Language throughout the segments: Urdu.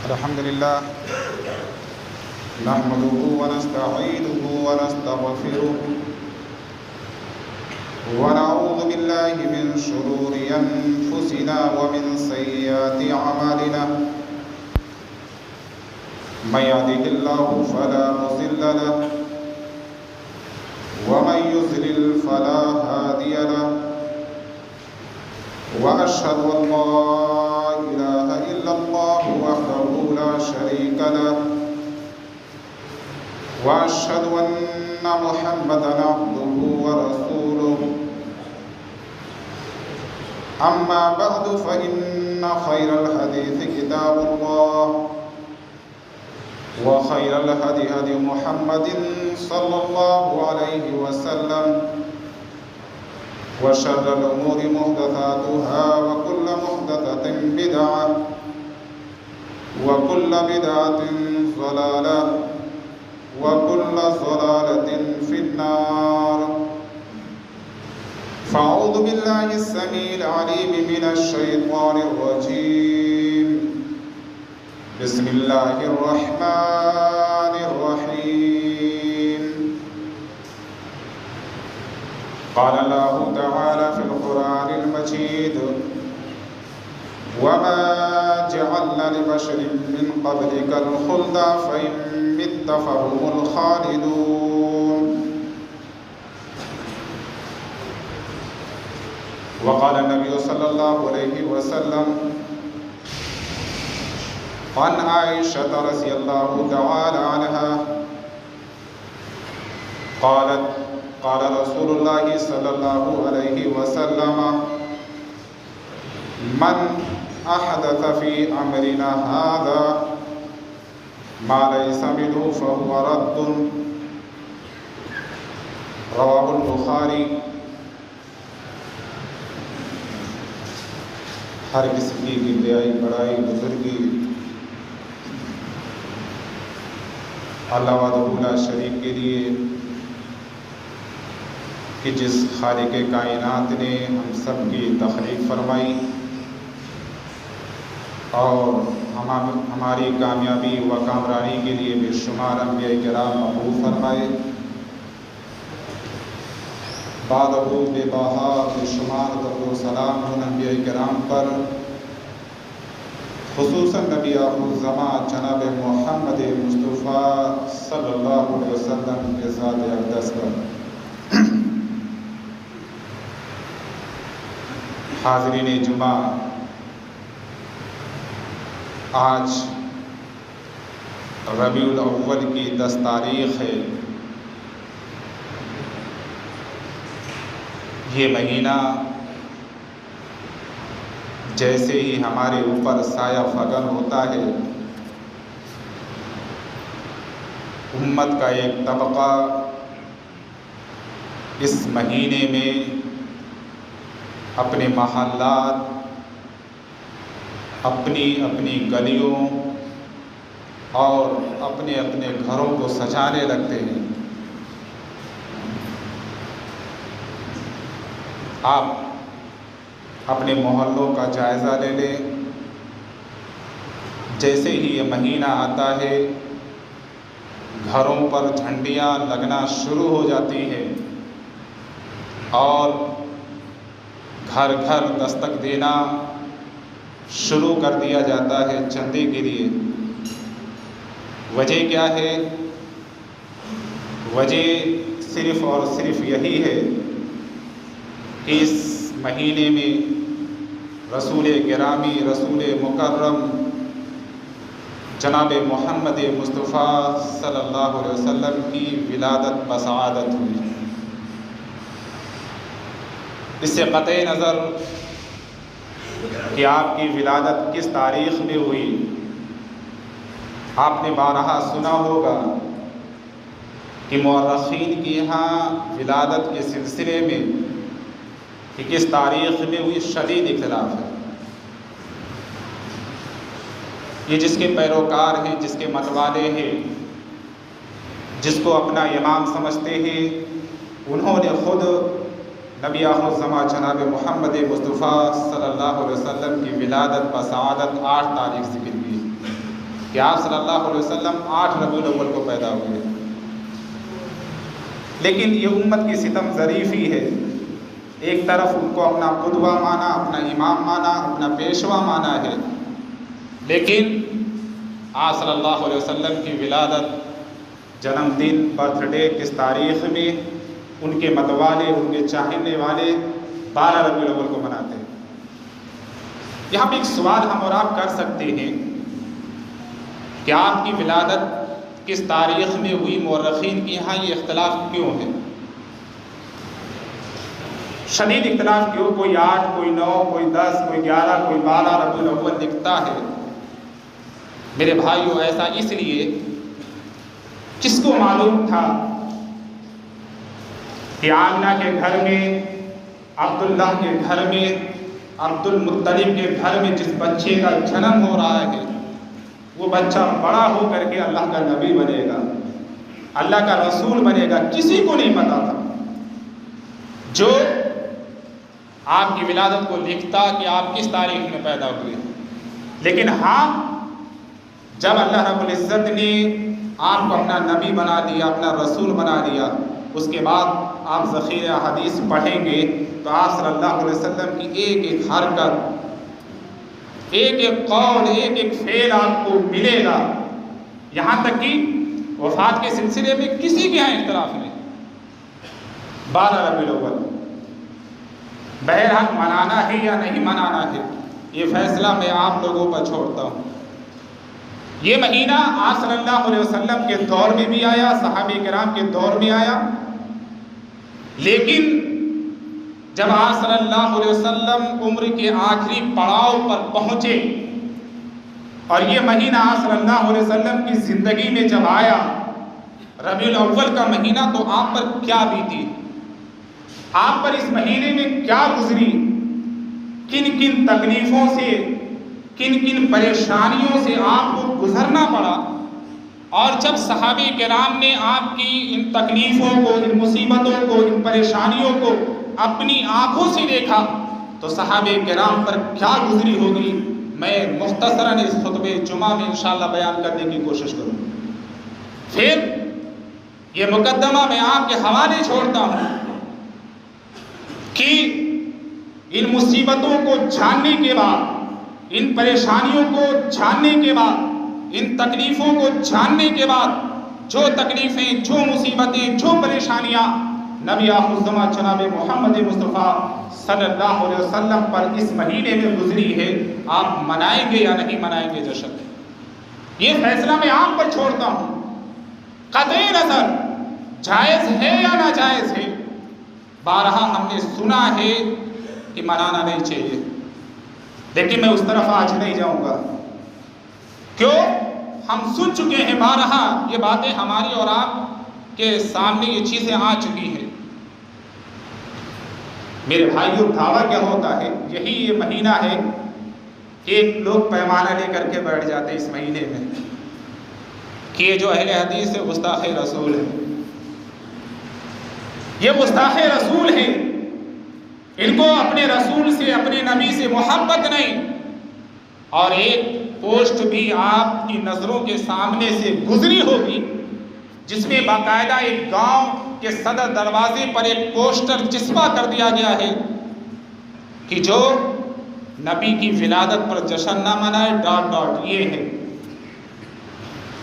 الحمد لله نحمده ونستعينه ونستغفره ونعوذ بالله من شرور أنفسنا ومن سيئات أعمالنا من يهده الله فلا مضل له ومن يضلل فلا هادي له وأشهد أن لا إله إلا الله وحده لا شريك له وأشهد أن محمدا عبده ورسوله أما بعد فإن خير الحديث كتاب الله وخير الهدي هدي محمد صلى الله عليه وسلم وشر الأمور محدثاتها وكل محدثة بدعة وكل بدعة ضلالة وكل ضلالة في النار فأعوذ بالله السميع العليم من الشيطان الرجيم بسم الله الرحمن الرحيم قال الله تعالى في القرآن المجيد وما جعلنا لبشر من قبلك الخلد فإن مت فهم الخالدون وقال النبي صلى الله عليه وسلم عن عائشة رضي الله تعالى عنها قالت قال رسول الله صلى الله عليه وسلم من أحدث في أمرنا هذا ما ليس منه فهو رد رواه البخاری۔ ہر کسی کی کبریائی بڑائی بزرگی اللہ وحدہ لا شریک کے لیے کہ جس خالق کائنات نے ہم سب کی تخلیق فرمائی اور ہماری کامیابی و کامرانی کے لیے بے شمار انبیاء کرام مبعوث فرمائے، بعد بے بہا بے شمار درود و سلام ان انبیاء کرام پر، خصوصاً نبی آخر الزمان جناب محمد مصطفیٰ صلی اللہ علیہ وسلم کے ذات اقدس پر۔ حاضرین جمعہ، آج ربیع الاول کی 10 تاریخ ہے۔ یہ مہینہ جیسے ہی ہمارے اوپر سایہ فگن ہوتا ہے، امت کا ایک طبقہ اس مہینے میں اپنے محلات، اپنی اپنی گلیوں اور اپنے اپنے گھروں کو سجانے لگتے ہیں۔ آپ اپنے محلوں کا جائزہ لے لیں، جیسے ہی یہ مہینہ آتا ہے گھروں پر جھنڈیاں لگنا شروع ہو جاتی ہیں اور گھر گھر دستک دینا شروع کر دیا جاتا ہے چندے کے لیے۔ وجہ کیا ہے؟ وجہ صرف اور صرف یہی ہے کہ اس مہینے میں رسول گرامی، رسول مکرم جناب محمد مصطفیٰ صلی اللہ علیہ وسلم کی ولادت بسعادت ہوئی۔ اس سے قطع نظر کہ آپ کی ولادت کس تاریخ میں ہوئی، آپ نے بارہا سنا ہوگا کہ مورخین کے یہاں ولادت کے سلسلے میں کہ کس تاریخ میں ہوئی شدید اختلاف ہے۔ یہ جس کے پیروکار ہیں، جس کے متوالے ہیں، جس کو اپنا امام سمجھتے ہیں، انہوں نے خود نبی آخر الزمان جناب محمد مصطفیٰ صلی اللہ علیہ وسلم کی ولادت بسعادت 8 تاریخ ذکر کی۔ کہ آپ صلی اللہ علیہ وسلم 8 ربیع الاول کو پیدا ہوئے، لیکن یہ امت کی ستم ظریفی ہے، ایک طرف ان کو اپنا قدوہ مانا، اپنا امام مانا، اپنا پیشوا مانا ہے، لیکن آپ صلی اللہ علیہ وسلم کی ولادت، جنم دن، برتھ ڈے کس تاریخ میں ان کے متوالے، ان کے چاہنے والے 12 ربیع الاول کو مناتے ہیں۔ یہاں پہ ایک سوال ہم اور آپ کر سکتے ہیں کہ آپ کی ولادت کس تاریخ میں ہوئی، مورخین کے یہاں یہ اختلاف کیوں ہے؟ شدید اختلاف کیوں؟ کوئی 8، کوئی 9، کوئی 10، کوئی 11، کوئی 12 ربیع الاول لکھتا ہے۔ میرے بھائیو، ایسا اس لیے، کس کو معلوم تھا کہ آمنہ کے گھر میں، عبداللہ کے گھر میں، عبد المطلب کے گھر میں جس بچے کا جنم ہو رہا ہے وہ بچہ بڑا ہو کر کے اللہ کا نبی بنے گا، اللہ کا رسول بنے گا؟ کسی کو نہیں پتا تھا۔ جو آپ کی ولادت کو لکھتا کہ آپ کس تاریخ میں پیدا ہوئے، لیکن ہاں، جب اللہ رب العزت نے آپ کو اپنا نبی بنا دیا، اپنا رسول بنا دیا، اس کے بعد آپ ذخیرہ حدیث پڑھیں گے تو آپ صلی اللہ علیہ وسلم کی ایک ایک حرکت، ایک ایک قول، ایک ایک فعل آپ کو ملے گا، یہاں تک کہ وفات کے سلسلے میں کسی کے یہاں اختلاف نہیں۔ 12 ربیع الاول بہرحال منانا ہے یا نہیں منانا ہے، یہ فیصلہ میں آپ لوگوں پر چھوڑتا ہوں۔ یہ مہینہ آپ صلی اللہ علیہ وسلم کے دور میں بھی آیا، صحابہ کرام کے دور میں آیا، لیکن جب آپ صلی اللہ علیہ وسلم عمر کے آخری پڑاؤ پر پہنچے اور یہ مہینہ آپ صلی اللہ علیہ وسلم کی زندگی میں جب آیا، ربیع الاول کا مہینہ، تو آپ پر کیا بیتی، آپ پر اس مہینے میں کیا گزری، کن کن تکلیفوں سے، کن کن پریشانیوں سے آپ کو گزرنا پڑا۔ اور جب صحابہ کرام نے آپ کی ان تکلیفوں کو، ان مصیبتوں کو، ان پریشانیوں کو اپنی آنکھوں سے دیکھا تو صحابہ کرام پر کیا گزری ہوگی، میں مختصراً اس خطبہ جمعہ میں انشاءاللہ بیان کرنے کی کوشش کروں۔ پھر یہ مقدمہ میں آپ کے حوالے چھوڑتا ہوں کہ ان مصیبتوں کو جاننے کے بعد، ان پریشانیوں کو جاننے کے بعد، ان تکلیفوں کو جاننے کے بعد، جو تکلیفیں، جو مصیبتیں، جو پریشانیاں نبی آخر الزماں جناب محمد مصطفیٰ صلی اللہ علیہ وسلم پر اس مہینے میں گزری ہے، آپ منائیں گے یا نہیں منائیں گے جشن؟ یہ فیصلہ میں آپ پر چھوڑتا ہوں۔ قطع نظر جائز ہے یا ناجائز ہے، بارہا ہم نے سنا ہے کہ منانا نہیں چاہیے، لیکن میں اس طرف آج نہیں جاؤں گا۔ کیوں؟ ہم سن چکے ہیں بارہا یہ باتیں، ہماری اور آپ کے سامنے یہ چیزیں آ چکی ہیں۔ میرے بھائیوں، دعویٰ کیا ہوتا ہے؟ یہی یہ مہینہ ہے کہ ایک لوگ پیمانہ لے کر کے بیٹھ جاتے اس مہینے میں کہ یہ جو اہل حدیث ہے گستاخ رسول ہے، یہ گستاخ رسول ہے، ان کو اپنے رسول سے، اپنے نبی سے محبت نہیں۔ اور ایک پوسٹ بھی آپ کی نظروں کے سامنے سے گزری ہوگی جس میں باقاعدہ ایک گاؤں کے صدر دروازے پر ایک پوسٹر چسپا کر دیا گیا ہے کہ جو نبی کی ولادت پر جشن نہ منائے ... یہ ہے۔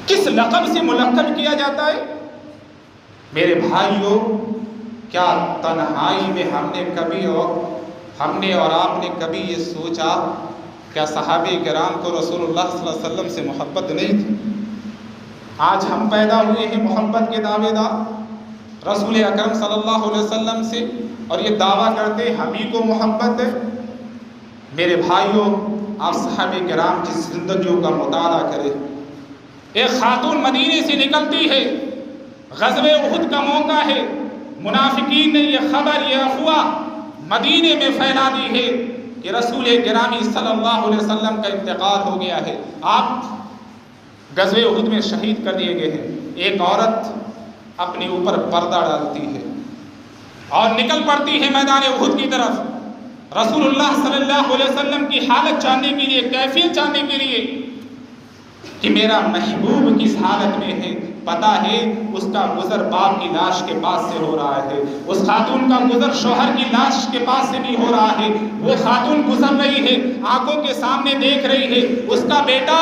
کس لقب سے ملقب کیا جاتا ہے؟ میرے بھائیوں، کیا تنہائی میں ہم نے اور آپ نے کبھی یہ سوچا کیا صحابہ کرام کو رسول اللہ صلی اللہ علیہ وسلم سے محبت نہیں تھی؟ آج ہم پیدا ہوئے ہیں محبت کے دعوے دار رسول اکرم صلی اللہ علیہ وسلم سے، اور یہ دعویٰ کرتے ہم ہی کو محبت ہے۔ میرے بھائیوں، آپ صحابہ کرام کی زندگیوں کا مطالعہ کریں۔ ایک خاتون مدینے سے نکلتی ہے، غزوہ احد کا موقع ہے، منافقین نے یہ خبر، یہ افواہ مدینے میں پھیلا دی ہے کہ رسول گرامی صلی اللہ علیہ وسلم کا انتقال ہو گیا ہے، آپ غزوہ احد میں شہید کر دیے گئے ہیں۔ ایک عورت اپنے اوپر پردہ ڈالتی ہے اور نکل پڑتی ہے میدان احد کی طرف، رسول اللہ صلی اللہ علیہ وسلم کی حالت جاننے کے لیے، کیفیت جاننے کے لیے۔ کہ میرا محبوب کس حالت میں ہے. پتا ہے اس کا گزر باپ کی لاش کے پاس سے ہو رہا ہے، اس خاتون کا گزر شوہر کی لاش کے پاس سے بھی ہو رہا ہے. وہ خاتون گزر رہی ہے، آنکھوں کے سامنے دیکھ رہی ہے اس کا بیٹا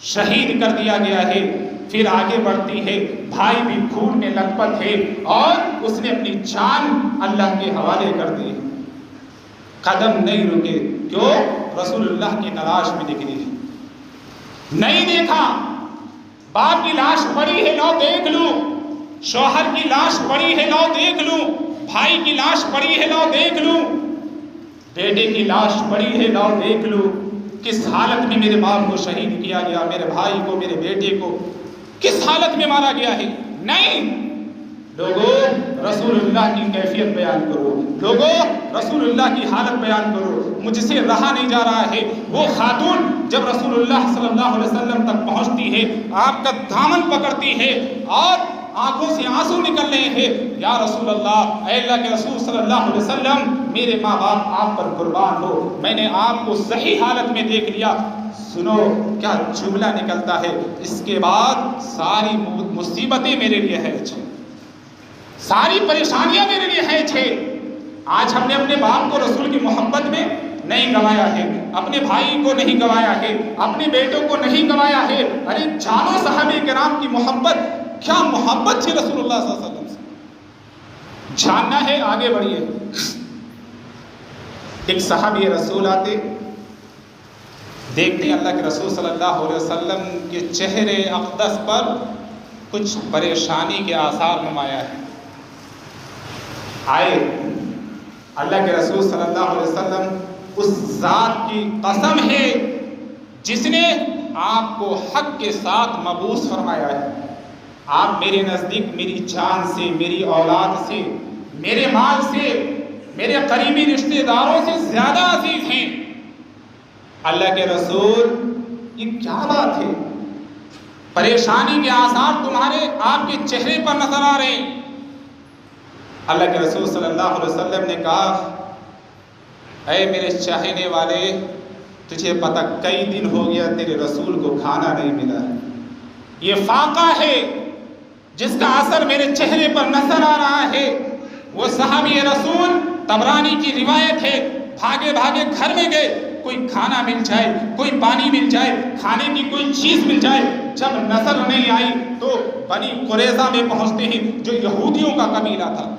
شہید کر دیا گیا ہے. پھر آگے بڑھتی ہے، بھائی بھی خون میں لت پت ہے اور اس نے اپنی جان اللہ کے حوالے کر دی. قدم نہیں رکے، کیوں؟ رسول اللہ کی تلاش میں نکلی. نہیں دیکھا، باپ کی لاش پڑی ہے، لو دیکھ لوں. شوہر کی لاش پڑی ہے، لو دیکھ لوں. بھائی کی لاش پڑی ہے، لو دیکھ لوں. بیٹے کی لاش پڑی ہے، لو دیکھ لوں. کس حالت میں میرے باپ کو شہید کیا گیا، میرے بھائی کو، میرے بیٹے کو کس حالت میں مارا گیا ہے. نہیں لوگوں، رسول اللہ کی کیفیت بیان کرو. لوگوں، رسول اللہ کی حالت بیان کرو. مجھ سے رہا نہیں جا رہا ہے. وہ خاتون جب رسول اللہ صلی اللہ علیہ وسلم تک پہنچتی ہے، آپ کا دامن پکڑتی ہے اور آنکھوں سے آنسو نکل رہے ہیں. یا رسول اللہ، اے اللہ کے رسول صلی اللہ علیہ وسلم، میرے ماں باپ آپ پر قربان ہو، میں نے آپ کو صحیح حالت میں دیکھ لیا. سنو کیا جملہ نکلتا ہے. اس کے بعد ساری مصیبتیں میرے لیے ہے، ساری پریشانیاں میرے لیے ہے. آج ہم نے اپنے باپ کو رسول کی محبت میں نہیں گوایا ہے، اپنے بھائی کو نہیں گوایا ہے، اپنے بیٹوں کو نہیں گوایا ہے. ارے جانو صحابہ کرام کی محبت، کیا محبت تھی رسول اللہ صلی اللہ علیہ وسلم سے. جاننا ہے، آگے بڑھیے. ایک صحابی رسول آتے، دیکھتے اللہ کے رسول صلی اللہ علیہ وسلم کے چہرے اقدس پر کچھ پریشانی کے آثار نمایاں ہیں. آئے اللہ کے رسول صلی اللہ علیہ وسلم، اس ذات کی قسم ہے جس نے آپ کو حق کے ساتھ مبعوث فرمایا ہے، آپ میرے نزدیک میری جان سے، میری اولاد سے، میرے مال سے، میرے قریبی رشتہ داروں سے زیادہ عزیز ہیں. اللہ کے رسول، یہ کیا بات ہے؟ پریشانی کے آثار تمہارے آپ کے چہرے پر نظر آ رہے ہیں. اللہ کے رسول صلی اللہ علیہ وسلم نے کہا، اے میرے چاہنے والے، تجھے پتہ کئی دن ہو گیا تیرے رسول کو کھانا نہیں ملا. یہ فاقہ ہے جس کا اثر میرے چہرے پر نظر آ رہا ہے. وہ صحابی رسول، طبرانی کی روایت ہے، بھاگے بھاگے گھر میں گئے، کوئی کھانا مل جائے، کوئی پانی مل جائے، کھانے کی کوئی چیز مل جائے. جب نظر نہیں آئی تو بنی قریظہ میں پہنچتے ہیں، جو یہودیوں کا قبیلہ تھا.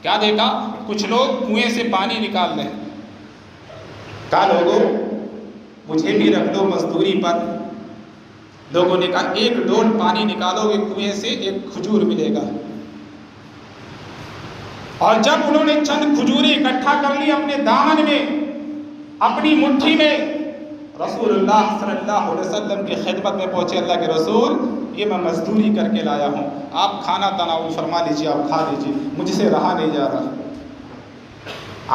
کیا دیکھا؟ کچھ لوگ کنویں سے پانی نکال رہے ہیں. کہا لوگوں مجھے بھی رکھ دو مزدوری پر. لوگوں نے کہا ایک ڈول پانی نکالو گے کنویں سے، ایک کھجور ملے گا. اور جب انہوں نے چند کھجوریں اکٹھا کر لی اپنے دامن میں، اپنی مٹھی میں، رسول اللہ صلی اللہ علیہ وسلم کی خدمت میں پہنچے. اللہ کے رسول، یہ میں مزدوری کر کے لایا ہوں، آپ کھانا تناول فرما لیجیے، آپ کھا لیجیے، مجھ سے رہا نہیں جا رہا.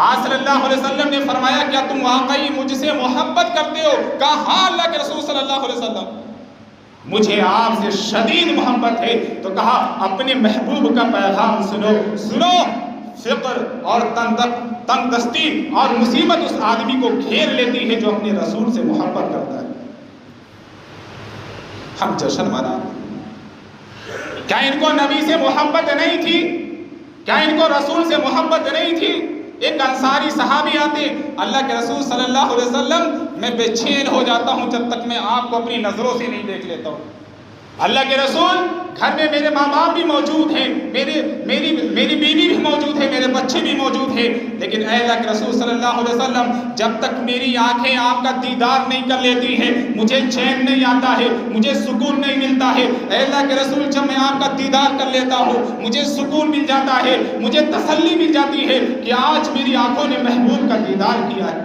آج صلی اللہ علیہ وسلم نے فرمایا، کیا تم واقعی مجھ سے محبت کرتے ہو؟ کہا ہاں اللہ کے رسول صلی اللہ علیہ وسلم، مجھے آپ سے شدید محبت ہے. تو کہا اپنے محبوب کا پیغام سنو. سنو، فقر اور تنگ دستی اور مصیبت اس آدمی کو گھیر لیتی ہے جو اپنے رسول سے محبت کرتا ہے. ہم جشن منا، کیا ان کو نبی سے محبت نہیں تھی؟ کیا ان کو رسول سے محبت نہیں تھی؟ ایک انصاری صحابی آتے، اللہ کے رسول صلی اللہ علیہ وسلم، میں بے چین ہو جاتا ہوں جب تک میں آپ کو اپنی نظروں سے نہیں دیکھ لیتا ہوں. اللہ کے رسول، گھر میں میرے ماں باپ بھی موجود ہیں، میری بیوی بھی موجود ہے، میرے بچے بھی موجود ہیں، لیکن اے اللہ کے رسول صلی اللہ علیہ وسلم، جب تک میری آنکھیں آپ کا دیدار نہیں کر لیتی ہیں مجھے چین نہیں آتا ہے، مجھے سکون نہیں ملتا ہے. اے اللہ کے رسول، جب میں آپ کا دیدار کر لیتا ہوں مجھے سکون مل جاتا ہے، مجھے تسلی مل جاتی ہے کہ آج میری آنکھوں نے محبوب کا دیدار کیا ہے.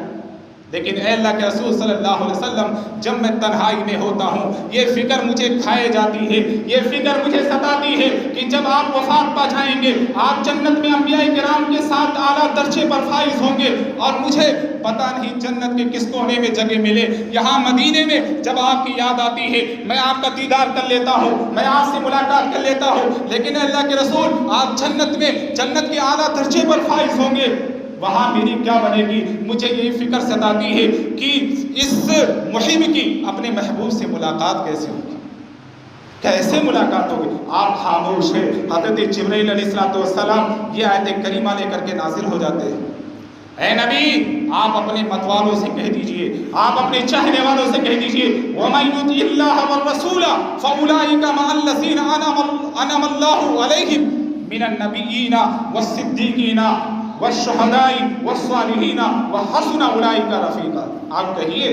لیکن اے اللہ کے رسول صلی اللہ علیہ وسلم، جب میں تنہائی میں ہوتا ہوں یہ فکر مجھے کھائے جاتی ہے، یہ فکر مجھے ستاتی ہے کہ جب آپ وفات پا جائیں گے، آپ جنت میں انبیاء کرام کے ساتھ اعلیٰ درجے پر فائز ہوں گے، اور مجھے پتہ نہیں جنت کے کس کونے میں جگہ ملے. یہاں مدینے میں جب آپ کی یاد آتی ہے میں آپ کا دیدار کر لیتا ہوں، میں آپ سے ملاقات کر لیتا ہوں، لیکن اے اللہ کے رسول، آپ جنت میں جنت کے اعلیٰ درجے پر فائز ہوں گے. وہاں میری کیا بنے گی؟ مجھے یہی فکر ستاتی ہے کہ اس محب کی اپنے محبوب سے ملاقات کیسے ہوگی، کیسے ملاقات ہوگی؟ آپ خاموش ہیں۔ حضرت جبرائیل علیہ السلام یہ آیت کریمہ لے کر کے نازل ہو جاتے ہیں، اے نبی آپ اپنے مت والوں سے کہہ دیجئے، آپ اپنے چاہنے والوں سے کہہ دیجئے وَمَن يُطِعِ اللَّهَ وَالرَّسُولَ فَأُولَٰئِكَ مَعَ الَّذِينَ أَنْعَمَ اللَّهُ عَلَيْهِم مِّنَ النَّبِيِّينَ وَالصِّدِّيقِينَ وَالشُّهَدَاءِ وَالصَّالِحِينَ وَحَسُنَ أُولَٰئِكَ رَفِيقًا۔ آپ کہیے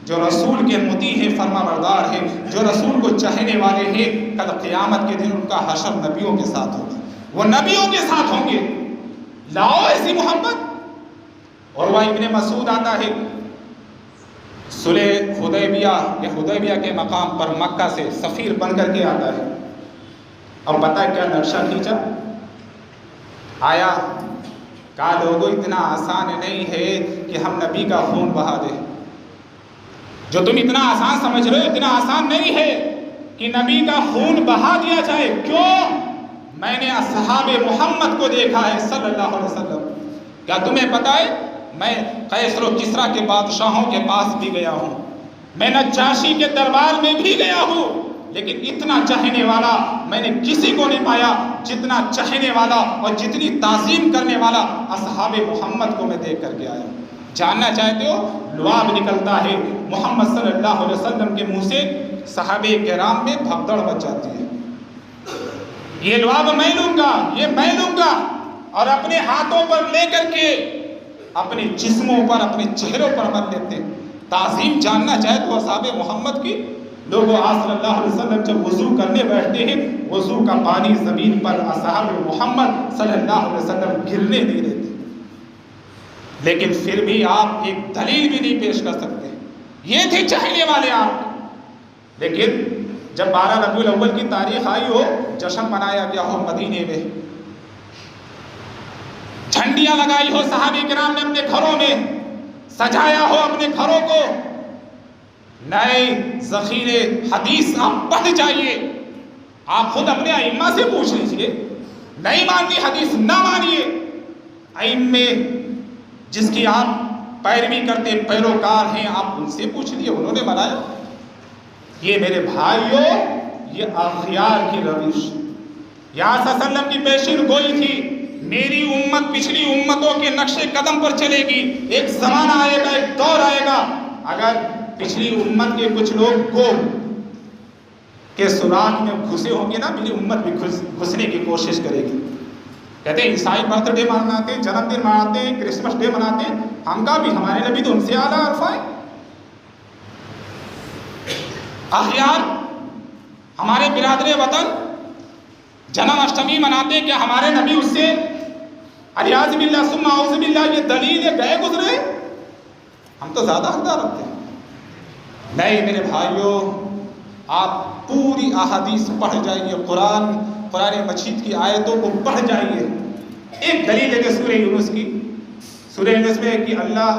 جو رسول کے مطیع ہیں، فرما بردار ہیں، جو رسول کو چاہنے والے ہیں، کل قیامت کے دن ان کا حشر نبیوں کے ساتھ ہوگا، وہ نبیوں کے ساتھ ہوں گے۔ لاؤ ایسی محبت۔ اور وہ ابن مسعود آتا ہے صلح حدیبیہ یا حدیبیہ کے مقام پر مکہ سے سفیر بن کر کے آتا ہے۔ اب پتہ کیا نقشہ کھینچا؟ آیا کہا لوگوں اتنا آسان نہیں ہے کہ ہم نبی کا خون بہا دیں، جو تم اتنا آسان سمجھ رہے ہو اتنا آسان نہیں ہے کہ نبی کا خون بہا دیا جائے۔ کیوں؟ میں نے اصحاب محمد کو دیکھا ہے صلی اللہ علیہ وسلم۔ کیا تمہیں پتہ ہے میں قیصر و کسریٰ کے بادشاہوں کے پاس بھی گیا ہوں، میں نجاشی کے دربار میں بھی گیا ہوں، لیکن اتنا چاہنے والا میں نے کسی کو نہیں پایا جتنا چاہنے والا اور جتنی تعظیم کرنے والا اصحاب محمد کو میں دیکھ کر کے آیا ہوں۔ جاننا چاہتے ہو؟ لعاب نکلتا ہے محمد صلی اللہ علیہ وسلم کے منہ سے، صحابہ کرام میں بھگدڑ مچ جاتی ہے۔ یہ لعاب میں لوں گا، یہ میں لوں گا، اور اپنے ہاتھوں پر لے کر کے اپنے جسموں پر اپنے چہروں پر مر لیتے۔ تعظیم جاننا چاہے تو اصحاب محمد کی لوگوں صلی اللہ علیہ وسلم جب وضو کرنے بیٹھتے ہیں وضو کا پانی زمین پر اصحاب محمد صلی اللہ علیہ وسلم گرنے نہیں دیتے، لیکن پھر بھی آپ ایک دلیل بھی نہیں پیش کر سکتے۔ یہ تھے چاہنے والے آپ، لیکن جب 12 ربیع الاول کی تاریخ آئی ہو، جشن منایا گیا ہو مدینے میں، جھنڈیاں لگائی ہو صحابہ کرام نے اپنے گھروں میں، سجایا ہو اپنے گھروں کو، نئے ذخیرے حدیث آپ پڑھ جائیے، آپ خود اپنے ائمہ سے پوچھ لیجئے، نہیں ماننی حدیث نہ مانیے، ائمے جس کی آپ پیروی کرتے پیروکار ہیں آپ ان سے پوچھ لیے، انہوں نے بنایا۔ یہ میرے بھائیوں یہ اخیار کی روش، یا صلی اللہ علیہ وسلم کی پیشین گوئی تھی، میری امت پچھلی امتوں کے نقش قدم پر چلے گی، ایک زمانہ آئے گا، ایک دور آئے گا، اگر پچھلی امت کے کچھ لوگ کو کے سوراخ میں گھسے ہوں گے نا، میری امت بھی گھسنے کی کوشش کرے گی۔ کہتے ہیں عیسائی برتھ ڈے مناتے ہیں، جنم دن مناتے ہیں، کرسمس ڈے مناتے ہیں، ہم کا بھی، ہمارے نبی تو ان سے اعلیٰ عرفہ ہے۔ اخیار ہمارے برادر وطن جنم اشٹمی مناتے ہیں، کیا ہمارے نبی اس سے الیاذ باللہ ثم اعوذ باللہ یہ دلیل گئے گزرے؟ ہم تو زیادہ حقدار رکھتے ہیں۔ نہیں میرے بھائیوں، آپ پوری احادیث پڑھ جائیے، قرآن مجید کی آیتوں کو پڑھ جائیے۔ ایک دلیل ہے سورہ یونس کی، سورہ یونس میں کہ اللہ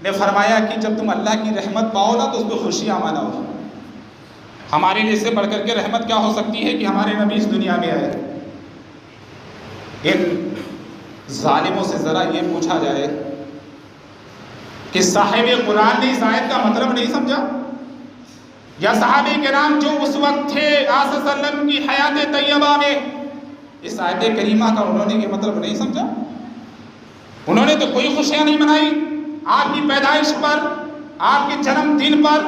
نے فرمایا کہ جب تم اللہ کی رحمت پاؤ نا تو اس پہ خوشیاں مناؤ۔ ہمارے لیے اس سے بڑھ کر کے رحمت کیا ہو سکتی ہے کہ ہمارے نبی اس دنیا میں آئے۔ ان ظالموں سے ذرا یہ پوچھا جائے کہ صاحب قرآن نے اس آیت کا مطلب نہیں سمجھا، یا صحابہ کرام جو اس وقت تھے آپ صلی اللہ علیہ وسلم کی حیات طیبہ میں، اس آیت کریمہ کا انہوں نے یہ مطلب نہیں سمجھا؟ انہوں نے تو کوئی خوشیاں نہیں منائی آپ کی پیدائش پر، آپ کے جنم دن پر،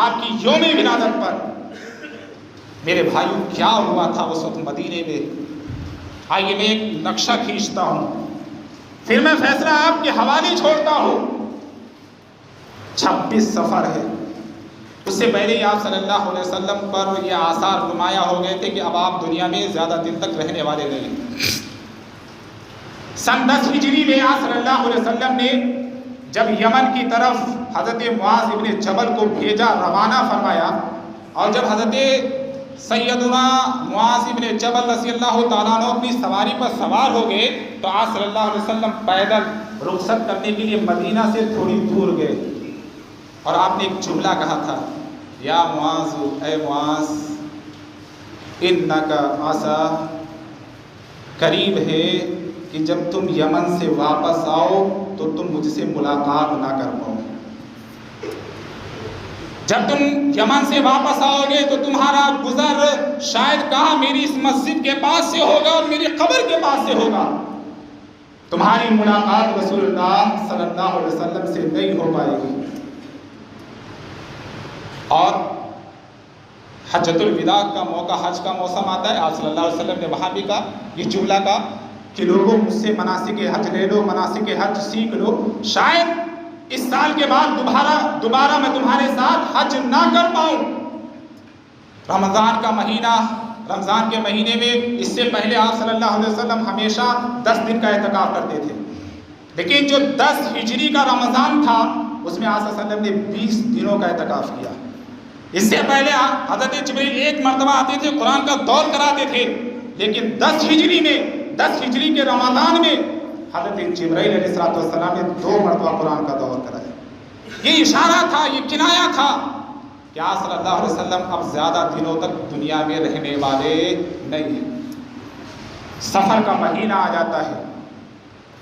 آپ کی یوم ولادت پر۔ میرے بھائیوں کیا ہوا تھا اس وقت مدینے میں؟ آئیے میں ایک نقشہ کھینچتا ہوں، پھر میں فیصلہ آپ کے حوالے چھوڑتا ہوں۔ 26 صفر ہے، اس سے پہلے ہی آپ صلی اللہ علیہ وسلم پر یہ آثار نمایاں ہو گئے تھے کہ اب آپ دنیا میں زیادہ دن تک رہنے والے نہیں۔ سن 10 ہجری میں آپ صلی اللہ علیہ وسلم نے جب یمن کی طرف حضرت معاذ ابن جبل کو بھیجا، روانہ فرمایا، اور جب حضرت سیدنا معاذ ابن جبل رضی اللہ تعالیٰ عنہ اپنی سواری پر سوار ہو گئے تو آپ صلی اللہ علیہ وسلم پیدل رخصت کرنے کے لیے مدینہ سے تھوڑی دور گئے، اور آپ نے ایک جملہ کہا تھا، یا معاذ، اے معاذ، انکا عسا، قریب ہے کہ جب تم یمن سے واپس آؤ تو تم مجھ سے ملاقات نہ کر پاؤ. جب تم یمن سے واپس آؤ گے تو تمہارا گزر شاید کہاں میری اس مسجد کے پاس سے ہوگا اور میری قبر کے پاس سے ہوگا. تمہاری ملاقات رسول اللہ صلی اللہ علیہ وسلم سے نہیں ہو پائے گی. اور حجۃ الوداع کا موقع، حج کا موسم آتا ہے. آپ صلی اللہ علیہ وسلم نے وہاں بھی کہا، یہ جملہ کہا کہ لوگوں مجھ سے مناسک حج لے لو، مناسک حج سیکھ لو، شاید اس سال کے بعد دوبارہ میں تمہارے ساتھ حج نہ کر پاؤں. رمضان کا مہینہ، رمضان کے مہینے میں اس سے پہلے آپ صلی اللہ علیہ وسلم ہمیشہ 10 دن کا اعتکاف کرتے تھے، لیکن جو 10 ہجری کا رمضان تھا اس میں آپ صلی اللہ علیہ وسلم نے 20 دنوں کا اعتکاف کیا. اس سے پہلے حضرت جبریل ایک مرتبہ آتے تھے، قرآن کا دور کراتے تھے، لیکن 10 ہجری کے رمضان میں حضرت جبرائیل علیہ السلام نے 2 مرتبہ قرآن کا دور کرایا. یہ اشارہ تھا، یہ کنایا تھا کہ آپ صلی اللہ علیہ وسلم اب زیادہ دنوں تک دنیا میں رہنے والے نہیں ہیں. سفر کا مہینہ آ جاتا ہے،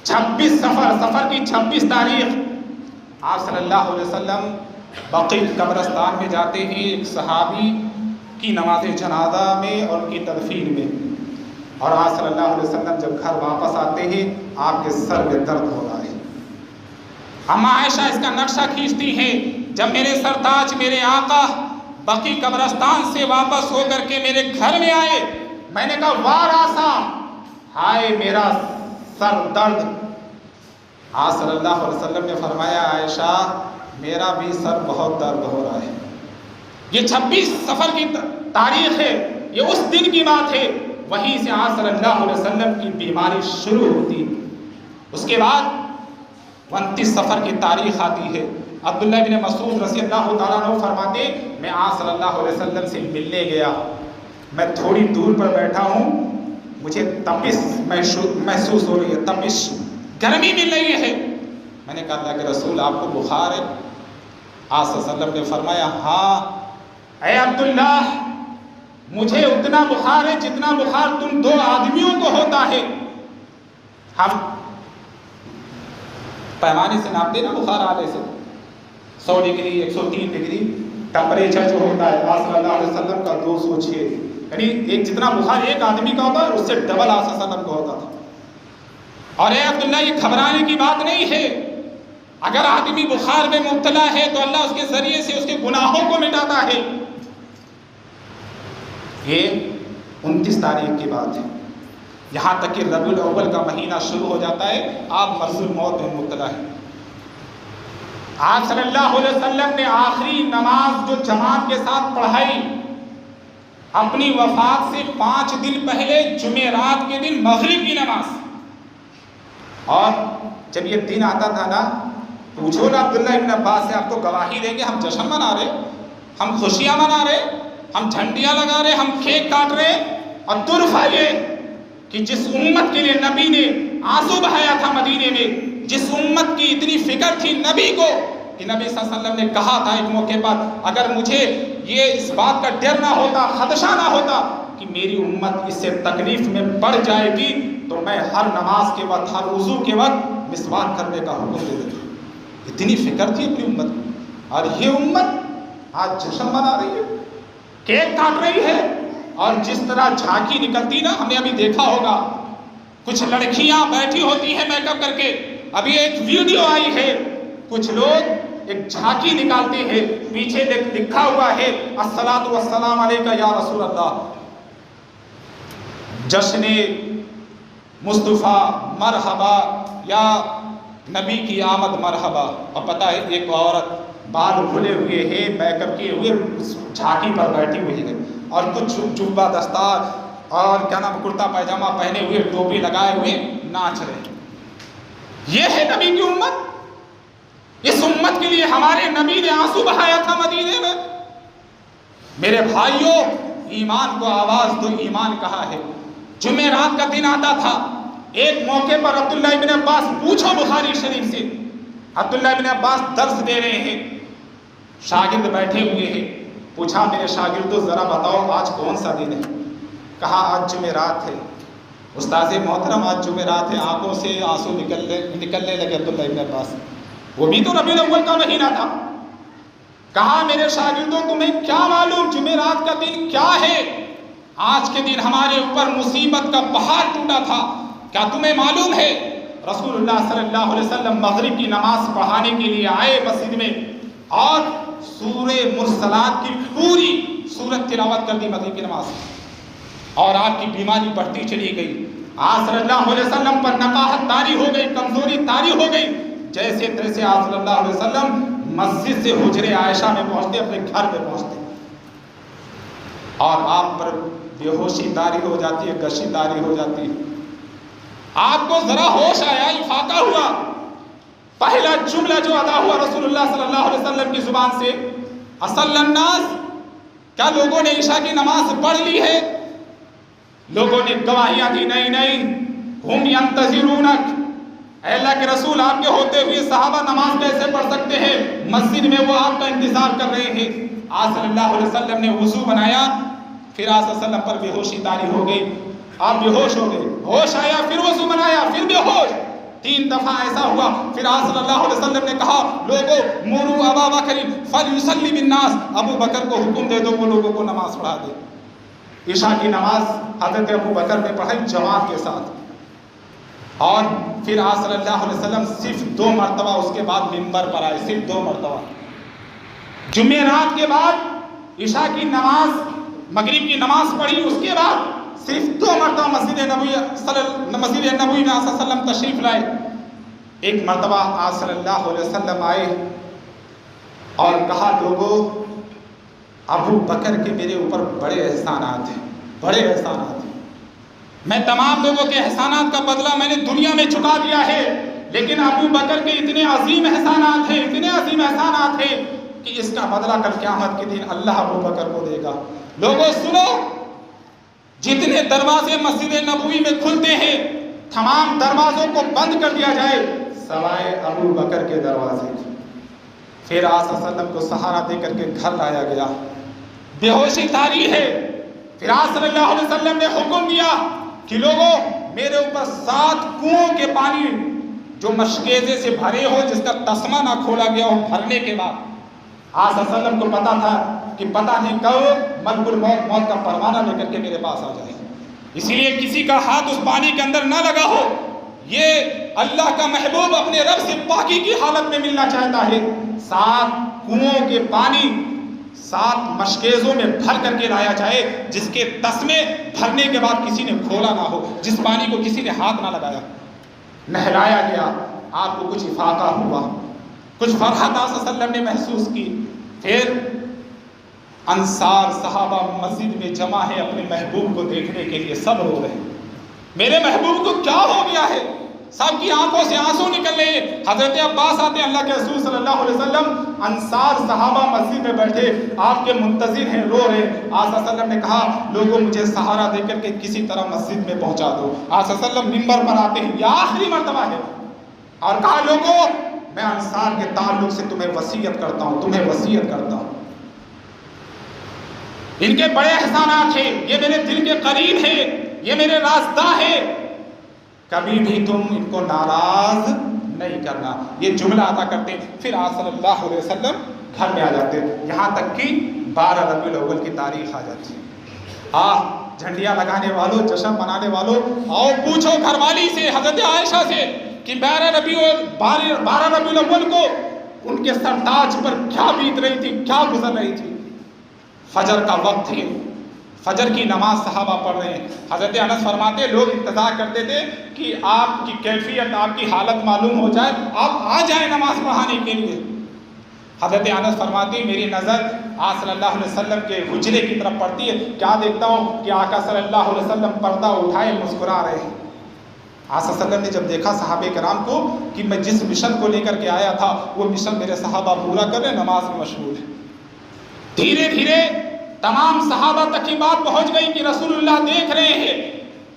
26 سفر کی 26 تاریخ آپ صلی اللہ علیہ وسلم بقیع قبرستان میں جاتے ہیں ایک صحابی کی نماز جنازہ میں اور ان کی تدفین میں. اور آپ صلی اللہ علیہ وسلم جب گھر واپس آتے ہیں آپ کے سر میں درد ہو رہا ہے. اما عائشہ اس کا نقشہ کھینچتی ہیں، جب میرے سرتاج میرے آقا بقیع قبرستان سے واپس ہو کر کے میرے گھر میں آئے، میں نے کہا واراسا، ہائے میرا سر درد. آپ صلی اللہ علیہ وسلم نے فرمایا عائشہ میرا بھی سر بہت درد ہو رہا ہے. یہ 26 سفر کی تاریخ ہے، یہ اس دن کی بات ہے. وہیں سے آپ صلی اللہ علیہ وسلم کی بیماری شروع ہوتی. اس کے بعد 29 سفر کی تاریخ آتی ہے. عبداللہ بن مسعود رضی اللہ تعالیٰ عنہ فرماتے میں آپ صلی اللہ علیہ وسلم سے ملنے گیا، میں تھوڑی دور پر بیٹھا ہوں، مجھے تپش محسوس ہو رہی ہے، تپش گرمی مل رہی ہے. میں نے کہا اللہ کے رسول آپ کو بخار ہے؟ آپ صلی اللہ علیہ وسلم نے فرمایا ہاں اے عبداللہ مجھے اتنا بخار ہے جتنا بخار تم 2 آدمیوں کو ہوتا ہے. ہم پیمانے سے ناپتے نا بخار آنے سے، 100 ڈگری 103 ڈگری ٹمپریچر جو ہوتا ہے، آپ صلی اللہ علیہ وسلم کا 206، یعنی ایک جتنا بخار ایک آدمی کا ہوتا ہے اس سے ڈبل آپ صلی اللہ علیہ وسلم کا ہوتا تھا. اور اے عبداللہ یہ گھبرانے کی بات نہیں ہے، اگر آدمی بخار میں مبتلا ہے تو اللہ اس کے ذریعے سے اس کے گناہوں کو مٹاتا ہے. یہ 29 تاریخ کی بات ہے. یہاں تک کہ ربیع الاول کا مہینہ شروع ہو جاتا ہے، آپ مرض الموت میں مبتلا ہے. آپ صلی اللہ علیہ وسلم نے آخری نماز جو جماعت کے ساتھ پڑھائی اپنی وفات سے 5 دن پہلے جمعرات کے دن مغرب کی نماز. اور جب یہ دن آتا تھا نا، پوچھو نا عبداللہ ابن عباس سے، آپ تو گواہی دیں گے، ہم جشن منا رہے، ہم خوشیاں منا رہے، ہم جھنڈیاں لگا رہے، ہم کیک کاٹ رہے، اور تحفہ یہ کہ جس امت کے لیے نبی نے آنسو بہایا تھا مدینے میں، جس امت کی اتنی فکر تھی نبی کو کہ نبی صلی اللہ علیہ وسلم نے کہا تھا ایک موقع پر اگر مجھے یہ اس بات کا ڈر نہ ہوتا، خدشہ نہ ہوتا کہ میری امت اس سے تکلیف میں پڑ جائے گی تو میں ہر نماز کے وقت، ہر وضو کے وقت مسواک کرنے کا حکم دے دیتا. اتنی فکر تھی اپنی امت کو. اور یہ امت آج جشن منا رہی ہے، کیک کاٹ رہی ہے. اور جس طرح جھانکی نکلتی نا، ہم نے ابھی دیکھا ہوگا کچھ لڑکیاں بیٹھی ہوتی ہیں میک اپ کر کے، ابھی ایک ویڈیو آئی ہے، کچھ لوگ ایک جھانکی نکالتے ہیں، پیچھے لکھا ہوا ہے الصلاۃ والسلام علیکہ یا رسول اللہ، جشن مصطفیٰ مرحبا یا نبی کی آمد مرحبا. اور پتہ ہے ایک عورت بال کھلے ہوئے ہیں، میک اپ کیے ہوئے جھانکی پر بیٹھی ہوئی ہے، اور کچھ جبہ دستار اور کیا نام کرتا پائجامہ پہنے ہوئے، ٹوپی لگائے ہوئے ناچ رہے. یہ ہے نبی کی امت. اس امت کے لیے ہمارے نبی نے آنسو بہایا تھا مدینے میں. میرے بھائیوں ایمان کو آواز دو، ایمان کہا ہے. جمعرات کا دن آتا تھا، ایک موقع پر عبداللہ ابن عباس، پوچھو بخاری شریف سے، عبداللہ ابن عباس درس دے رہے ہیں، شاگرد بیٹھے ہوئے ہیں. پوچھا میرے شاگردوں ذرا بتاؤ آج کون سا دن ہے؟ کہا آج جمعرات ہے. استاذ محترم آج جمعرات ہے، آنکھوں سے آنسو نکلنے لگے عبداللہ ابن عباس، وہ بھی تو ربیع الاول کا مہینہ تھا۔ کہا میرے شاگردوں تمہیں کیا معلوم جمعرات کا دن کیا ہے؟ آج کے دن ہمارے اوپر مصیبت کا پہاڑ ٹوٹا تھا، کیا تمہیں معلوم ہے؟ رسول اللہ صلی اللہ علیہ وسلم مغرب کی نماز پڑھانے کے لیے آئے مسجد میں، اور سورہ مرسلات کی پوری سورت تلاوت کر دی مغرب کی نماز، اور آپ کی بیماری بڑھتی چلی گئی۔ آپ صلی اللہ علیہ وسلم پر نقاہت طاری ہو گئی، کمزوری طاری ہو گئی۔ جیسے تیسے آپ صلی اللہ علیہ وسلم مسجد سے حجرے عائشہ میں پہنچتے، اپنے گھر میں پہنچتے، اور آپ پر بے ہوشی طاری ہو جاتی ہے، غشی طاری ہو جاتی ہے۔ آپ کو ذرا ہوش آیا، افاقہ ہوا، پہلا جملہ جو ادا ہوا رسول اللہ صلی اللہ علیہ وسلم کی زبان سے، اصل الناس، کیا لوگوں نے عشاء کی نماز پڑھ لی ہے؟ لوگوں نے گواہیاں دی، نہیں نہیں، ہم ینتظرونک، اے اللہ کے رسول آپ کے ہوتے ہوئے صحابہ نماز کیسے پڑھ سکتے ہیں؟ مسجد میں وہ آپ کا انتظار کر رہے ہیں۔ آپ صلی اللہ علیہ وسلم نے وضو بنایا، پھر آپ صلی اللہ علیہ وسلم پر بے ہوشی طاری ہو گئی، آپ بے ہوش ہو گئے، ہوش آیا، پھر وضو بنایا، پھر بے ہوش، 3 دفعہ ایسا ہوا۔ پھر آپ صلی اللہ علیہ وسلم نے کہا لوگوں مروا ابا بکر فلیصلی بالناس، ابو بکر کو حکم دے دو وہ لوگوں کو نماز پڑھا دے۔ عشاء کی نماز حضرت ابو بکر نے پڑھائی جماعت کے ساتھ، اور پھر آپ صلی اللہ علیہ وسلم صرف 2 مرتبہ اس کے بعد منبر پر آئے، صرف 2 مرتبہ۔ جمعرات کے بعد عشاء کی نماز، مغرب کی نماز پڑھی، اس کے بعد صرف 2 مرتبہ مسجد نبوی میں آپ صلی اللہ علیہ وسلم تشریف لائے۔ ایک مرتبہ آپ صلی اللہ علیہ وسلم آئے اور کہا لوگوں ابو بکر کے میرے اوپر بڑے احسانات ہیں، بڑے احسانات ہیں، میں تمام لوگوں کے احسانات کا بدلہ میں نے دنیا میں چکا دیا ہے، لیکن ابو بکر کے اتنے عظیم احسانات ہیں، اتنے عظیم احسانات ہیں کہ اس کا بدلہ کل قیامت کے دن اللہ ابو بکر کو دے گا۔ لوگوں سنو، جتنے دروازے مسجد نبوی میں کھلتے ہیں تمام دروازوں کو بند کر دیا جائے سوائے ابو بکر کے دروازے۔ پھر آپ صلی اللہ علیہ وسلم کو سہارا دے کر کے گھر لایا گیا، بے ہوشی طاری ہے۔ پھر آپ صلی اللہ علیہ وسلم نے حکم دیا کہ لوگوں میرے اوپر 7 کنویں کے پانی جو مشکیزے سے بھرے ہو، جس کا تسمہ نہ کھولا گیا ہو، بھرنے کے بعد آپ صلی اللہ علیہ وسلم کو پتا تھا کہ پتہ نہیں کب ملک الموت، موت کا پروانہ لے کر کے میرے پاس آ جائے، اسی لیے کسی کا ہاتھ اس پانی کے اندر نہ لگا ہو۔ یہ اللہ کا محبوب اپنے رب سے پاکی کی حالت میں ملنا چاہتا ہے۔ 7 کنویں کے پانی 7 مشکیزوں میں بھر کر کے لایا جائے، جس کے تسمے بھرنے کے بعد کسی نے کھولا نہ ہو، جس پانی کو کسی نے ہاتھ نہ لگایا۔ نہلایا گیا، آپ کو کچھ افاقہ ہوا، کچھ فرحت آپ صلی اللہ علیہ وسلم نے محسوس کی۔ پھر انصار صحابہ مسجد میں جمع ہے اپنے محبوب کو دیکھنے کے لیے، سب رو رہے ہیں، میرے محبوب کو کیا ہو گیا ہے؟ سب کی آنکھوں سے آنسو نکل رہے ہیں۔ حضرت عباس آتے ہیں، اللہ کے رسول صلی اللہ علیہ وسلم، انصار صحابہ مسجد میں بیٹھے آپ کے منتظر ہیں، رو رہے ہیں۔ آپ صلی اللہ علیہ وسلم نے کہا لوگوں مجھے سہارا دے کر کے کسی طرح مسجد میں پہنچا دو۔ آپ صلی اللہ علیہ وسلم منبر پر آتے ہیں، یہ آخری مرتبہ ہے، اور کہا لوگوں میں انصار کے تعلق سے تمہیں وصیت کرتا ہوں، تمہیں وصیت کرتا ہوں، ان کے بڑے احسانات ہیں، یہ میرے دل کے قریب ہیں، یہ میرے رازداں ہیں، کبھی بھی تم ان کو ناراض نہیں کرنا۔ یہ جملہ ادا کرتے پھر آپ صلی اللہ علیہ وسلم گھر میں آ جاتے، یہاں تک کہ 12 ربیع الاول کی تاریخ آ جاتی ہے۔ جھنڈیاں لگانے والوں، جشن منانے والوں، اور پوچھو گھر والی سے، حضرت عائشہ سے، کہ 12 ربیع الاول کو ان کے سرتاج پر کیا بیت رہی تھی، کیا گزر رہی تھی۔ فجر کا وقت ہے، فجر کی نماز صحابہ پڑھ رہے ہیں۔ حضرت انس فرماتے لوگ انتظار کرتے تھے کہ آپ کی کیفیت، آپ کی حالت معلوم ہو جائے، آپ آ جائیں نماز پڑھانے کے لیے۔ حضرت انس فرماتی میری نظر آقا صلی اللہ علیہ وسلم کے حجرے کی طرف پڑتی ہے، کیا دیکھتا ہوں کہ آقا صلی اللہ علیہ وسلم پردہ اٹھائے مسکرا رہے ہیں۔ آقا صلی اللہ علیہ وسلم نے جب دیکھا صحابہ کرام کو کہ میں جس مشن کو لے کر کے آیا تھا وہ مشن میرے صحابہ پورا کر رہے، نماز میں مشغول ہے، دھیرے دھیرے تمام صحابہ تک کی بات پہنچ گئی کہ رسول اللہ دیکھ رہے ہیں۔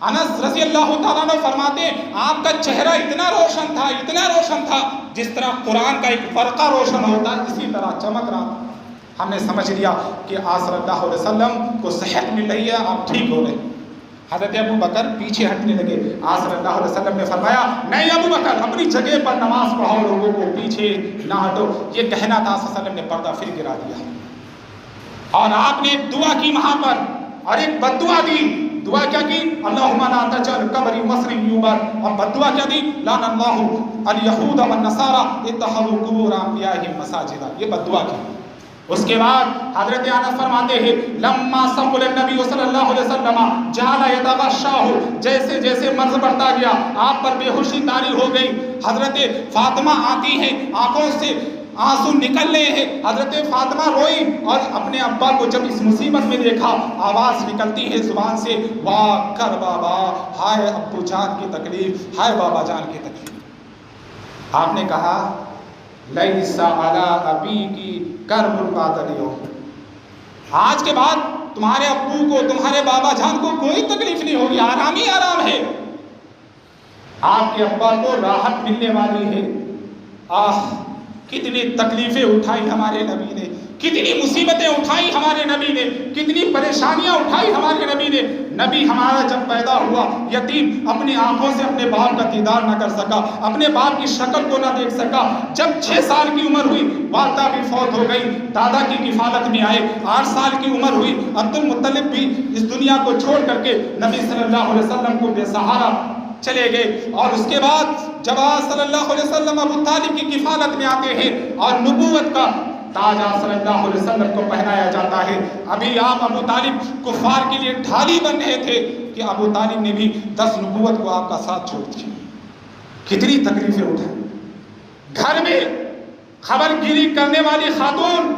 انس رضی اللہ تعالیٰ عنہ فرماتے ہیں آپ کا چہرہ اتنا روشن تھا، اتنا روشن تھا، جس طرح قرآن کا ایک فرقہ روشن ہوتا ہے اسی طرح چمک رہا تھا۔ ہم نے سمجھ لیا کہ آپ صلی اللہ علیہ وسلم کو صحت مل رہی ہے، آپ ٹھیک ہو رہے ہیں۔ حضرت ابو بکر پیچھے ہٹنے لگے. آقا صلی اللہ علیہ وسلم نے فرمایا نہیں ابو بکر اپنی جگہ پر نماز پڑھاؤ, لوگوں کو پیچھے نہ ہٹو. یہ کہنا تھا. آقا صلی اللہ علیہ وسلم نے پردہ پھر گرا دیا اور آپ نے ایک دعا کی وہاں پر اور ایک بد دعا دی. دعا کیا کی؟ اللہم لا تجعل قبری وصر یعبد. اور بد دعا کیا دی؟ لعن اللہ الیہود والنصارى اتخذوا قبور انبیائہم مساجدا. یہ بد دعا کی. اس کے بعد حضرت انس فرماتے ہیں لما ثقل النبی صلی اللہ علیہ وسلم جعل یتغشاہ. جیسے جیسے مرض بڑھتا گیا آپ پر بے ہوشی طاری ہو گئی. حضرت فاطمہ آتی ہیں, آنکھوں سے آنسو نکل رہے ہیں. حضرت فاطمہ روئی اور اپنے ابا کو جب اس مصیبت میں دیکھا آواز نکلتی ہے زبان سے واہ کر بابا, ہائے ابو جان کی تکلیف, ہائے بابا جان کی تکلیف. آپ نے کہا لیس علی ابیکی کرب بعد الیوم. آج کے بعد تمہارے ابو کو تمہارے بابا جان کو کوئی تکلیف نہیں ہوگی, آرام ہی آرام ہے. آپ کے ابا کو راحت ملنے والی ہے. کتنی تکلیفیں اٹھائی ہمارے نبی نے, کتنی مصیبتیں اٹھائی ہمارے نبی نے, کتنی پریشانیاں اٹھائی ہمارے نبی نے. نبی ہمارا جب پیدا ہوا یتیم, اپنی آنکھوں سے اپنے باپ کا دیدار نہ کر سکا, اپنے باپ کی شکل کو نہ دیکھ سکا. جب 6 سال کی عمر ہوئی والدہ بھی فوت ہو گئی, دادا کی کفالت میں آئے. 8 سال کی عمر ہوئی عبد المطلب بھی اس دنیا کو چھوڑ کر کے نبی صلی اللہ علیہ وسلم کو بے سہارا چلے گئے. اور اس کے بعد جب آپ صلی اللہ علیہ وسلم ابو طالب کی کفالت میں آتے ہیں اور نبوت کا تاج آپ صلی اللہ علیہ وسلم کو پہنایا جاتا ہے. ابھی آپ ابو طالب کفار کے لیے ڈھالی بن رہے تھے کہ ابو طالب نے بھی 10 نبوت کو آپ کا ساتھ چھوڑ دیا. کتنی تکلیفیں اٹھائیں. گھر میں خبر گیری کرنے والی خاتون,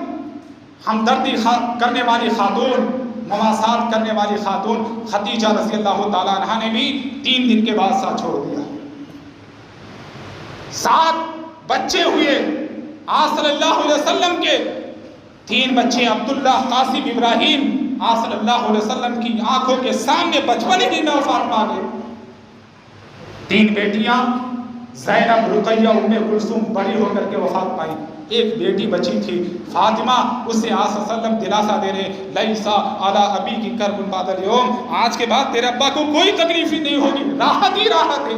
ہمدردی کرنے والی خاتون, مواسات کرنے والی خاتون خدیجہ رضی اللہ تعالیٰ عنہ نے بھی 3 دن کے بعد ساتھ چھوڑ دیا. 7 بچے ہوئے آقا صلی اللہ علیہ وسلم کے. 3 بچے عبداللہ, قاسم, ابراہیم آقا صلی اللہ علیہ وسلم کی آنکھوں کے سامنے بچپن ہی میں وفات پا گئے. 3 بیٹیاں زینب, رقیہ, ام کلثوم بڑی ہو کر کے وفات پائی. ایک بیٹی بچی تھی فاطمہ, اسے آقا صلی اللہ علیہ وسلم دلاسا دے رہے لیسا علی ابیکی کرب بعد الیوم. آج کے بعد تیرے ابا کو کوئی تکلیف ہی نہیں ہوگی, راحت ہی راحت ہے.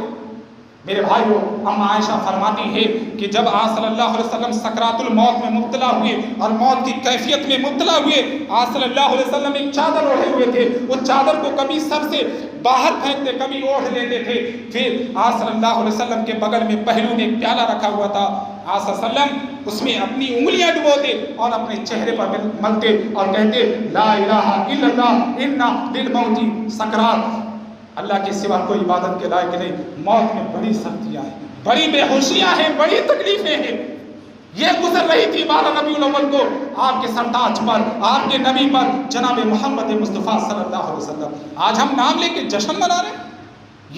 میرے بھائیو, اما عائشہ فرماتی ہے کہ جب آقا صلی اللہ علیہ وسلم سکرات الموت میں مبتلا ہوئے اور موت کی کیفیت میں مبتلا ہوئے, آقا صلی اللہ علیہ وسلم ایک چادر اوڑھے ہوئے تھے. اس چادر کو کبھی سر سے باہر پھینکتے, کبھی اوڑھ لیتے تھے. پھر آقا صلی اللہ علیہ وسلم کے بغل میں پہلو میں ایک پیالہ رکھا ہوا تھا. آقا صلی اللہ علیہ وسلم اس میں اپنی انگلیاں ڈبوتے اور اپنے چہرے پر ملتے اور کہتے لا الہ الا اللہ ان للموت سکرات. اللہ کے سوا کوئی عبادت کے لائق نہیں. موت میں بڑی سختیاں ہیں, بڑی بے ہوشیاں ہیں, بڑی تکلیفیں ہیں. یہ گزر رہی تھی 12 ربیع الاول کو آپ کے سرتاج پر, آپ کے نبی پر, جناب محمد مصطفیٰ صلی اللہ علیہ وسلم. آج ہم نام لے کے جشن منا رہے ہیں.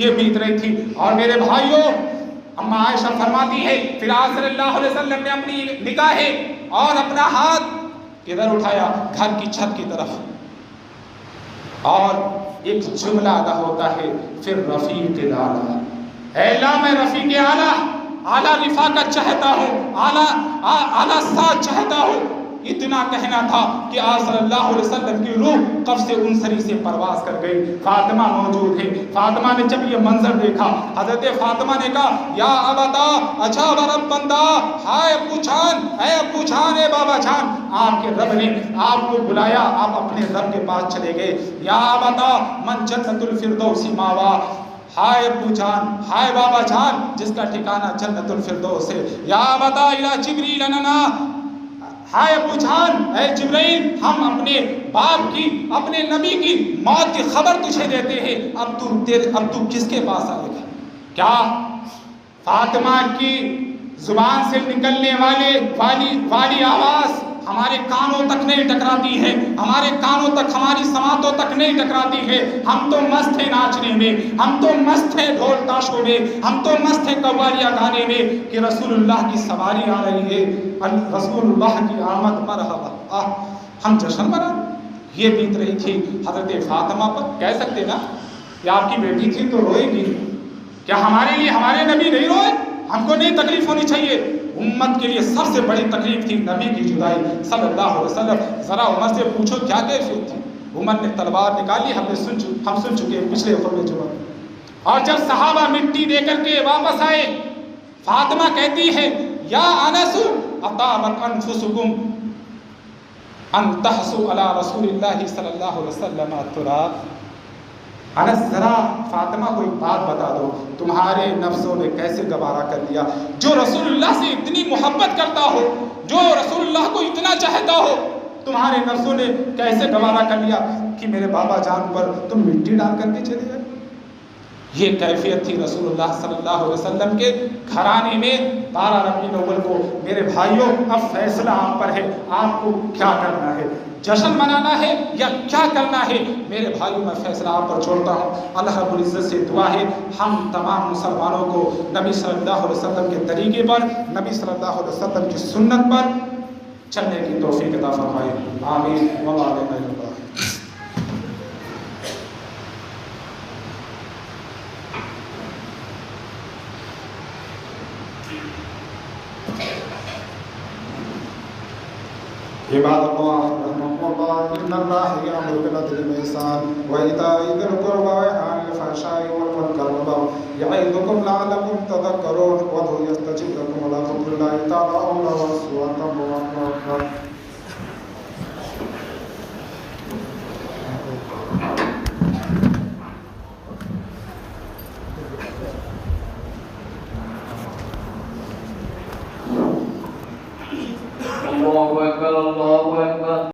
یہ بیت رہی تھی. اور میرے بھائیوں, اما عائشہ فرماتی ہے پھر آقا صلی اللہ علیہ وسلم نے اپنی نگاہیں اور اپنا ہاتھ کدھر اٹھایا؟ گھر کی چھت کی طرف. اور ایک جملہ ادا ہوتا ہے پھر رفیق الاعلیٰ, اے اللہ میں رفیق اعلیٰ, اعلیٰ رفاقت چاہتا ہوں, اعلیٰ ساتھ چاہتا ہوں. اتنا کہنا تھا کہ آقا صلی اللہ علیہ وسلم کی روح قبض انصری سے پرواز کر گئی. فاطمہ موجود ہے. فاطمہ نے جب یہ منظر دیکھا, حضرت فاطمہ نے کہا یا ابتا اچھا رب بندہ, ہائے ابو جان, اے ابو جان, اے بابا جان. آپ کے رب نے آپ کو بلایا, آپ اپنے رب کے پاس چلے گئے. یا ابتا من جنت الفردوس ماوا, ہائے ابو جان, ہائے بابا جان, جس کا ٹھکانہ جنت الفردوس ہے. یا ابتا الی جبریل اننا, ہائے ابو جان, اے جبرائیل, ہم اپنے باپ کی, اپنے نبی کی موت کی خبر تجھے دیتے ہیں. اب تو کس کے پاس آئے گا؟ کیا فاطمہ کی زبان سے نکلنے والی آواز ہمارے کانوں تک نہیں ٹکراتی ہے, ہمارے کانوں تک, ہماری سماعتوں تک نہیں ٹکراتی ہے. ہم تو مست ہیں ناچنے میں, ہم تو مست ہیں ڈھول تاشوں میں, ہم تو مست ہیں قوالیاں گانے میں کہ رسول اللہ کی سواری آ رہی ہے, رسول اللہ کی آمد مرحبا. ہم جشن منا. یہ بیت رہی تھی حضرت فاطمہ پر. کہہ سکتے نا کہ آپ کی بیٹی تھی تو روئے گی, کیا ہمارے لیے ہمارے نبی نہیں روئے؟ ہم کو نہیں تکلیف ہونی چاہیے. امت کے لیے سب سے بڑی تکلیف تھی نبی کی جدائی صلی اللہ علیہ وسلم. ذرا عمر سے پوچھو کیا کیفیت تھی, عمر نے تلوار نکالی، ہم سن چکے پچھلے خطبے جمعہ۔ اور جب صحابہ مٹی دے کر کے واپس آئے، فاطمہ کہتی ہے یا انس اطابت انفسکم ان تحسوا علی رسول اللہ صلی اللہ علیہ وسلم التراب۔ انس ذرا فاطمہ کو ایک بات بتا دو، تمہارے نفسوں نے کیسے گوارا کر لیا؟ جو رسول اللہ سے اتنی محبت کرتا ہو، جو رسول اللہ کو اتنا چاہتا ہو، تمہارے نفسوں نے کیسے گوارا کر لیا کہ میرے بابا جان پر تم مٹی ڈال کر کے چلے گئے؟ یہ کیفیت تھی رسول اللہ صلی اللہ علیہ وسلم کے گھرانے میں 12 ربیع الاول کو۔ میرے بھائیوں، اب فیصلہ آپ پر ہے، آپ کو کیا کرنا ہے؟ جشن منانا ہے یا کیا کرنا ہے؟ میرے بھائیوں، میں فیصلہ آپ پر چھوڑتا ہوں۔ اللہ رب العزت سے دعا ہے ہم تمام مسلمانوں کو نبی صلی اللہ علیہ وسلم کے طریقے پر، نبی صلی اللہ علیہ وسلم کی سنت پر چلنے کی توفیق عطا فرمائے، آمین واللہ الا اللہ۔ عباد اللہ رحمكم اللہ ان اللہ یامر بالعدل والإحسان وإیتاء ذی القربى وینہی عن الفحشاء والمنکر والبغی یعظکم لعلکم تذکرون وادعوه یستجب لکم ولذکر اللہ تعالی اعلی وأصواتکم أكبر۔ اللہ اکبر اللہ اکبر۔